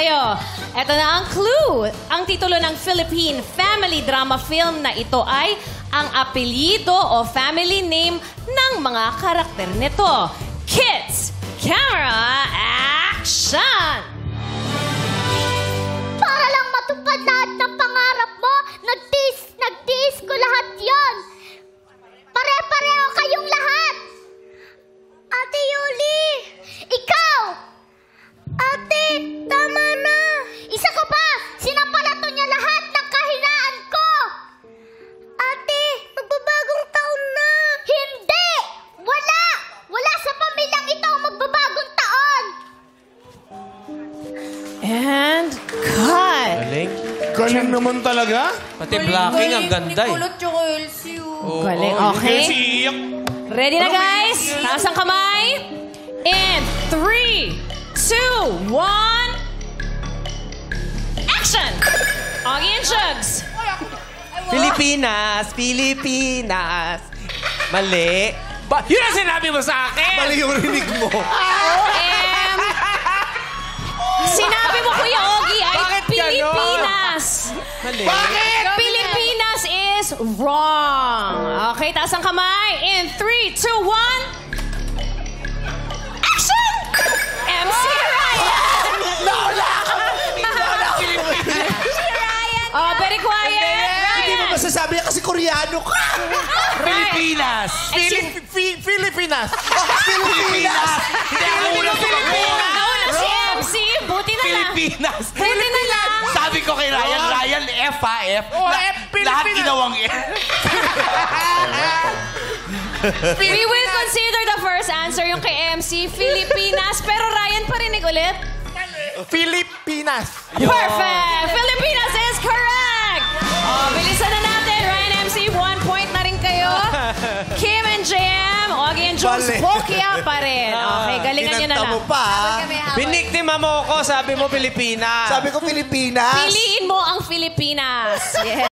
kayo. Ito na ang clue. Ang titulo ng Philippine family drama film na ito ay ang apelyido o family name ng mga karakter nito. Kids, camera, action! Para lang matupad lahat ng pangarap mo, nagtiis ko lahat yon. Pare-pareho kayong lahat. Ate Yuli, ikaw! Ate, tama na. Isa ka pa, sinapalato niya lahat ng kahinaan ko. Ate, magbabagong taon na. Hindi! Wala! Wala sa pamilyang ito ang magbabagong taon. And cut! Galing naman talaga. Pati blocking ang ganda eh. Kulot yung Elsie. Galing, okay. Ready na guys? Taas ang kamay. In 3, 2, 1. Action! Augie and Chugs. Pilipinas, Pilipinas. Mali. Yun ang sinabi mo sa akin! Mali yung rinig mo. Sinabi mo, Kuya Augie, ay Bakit Pilipinas. Mali. Bakit? Pilipinas is wrong. Okay, taas ang kamay. In 3, 2, 1. Action! MC Ryan! Oh, very quiet. Hindi mo Ryan. masasabi yan kasi Koreano ka. Pilipinas! Filipinas. Pilipinas! Hindi ako unang sumagot! Nauna si MC. Buti na lang. Pilipinas! Buti na lang. Sabi ko kay Ryan, Ryan, F ha, F. Lahat ginawang F. We will consider the first answer yung kay MC, Filipinas. Pero Ryan, parinig ulit. Filipinas. Perfect! Filipinas is correct! Oh, bilisan na natin. Ryan MC, 1 point na rin kayo. Kim and JM, Augie and Jules, Bale. Pokya pa rin. Okay, galingan nyo na Kinanta lang. mo pa. Biniktima mo ko, sabi mo Pilipinas. Sabi ko Pilipinas. Piliin mo ang Pilipinas. Yes.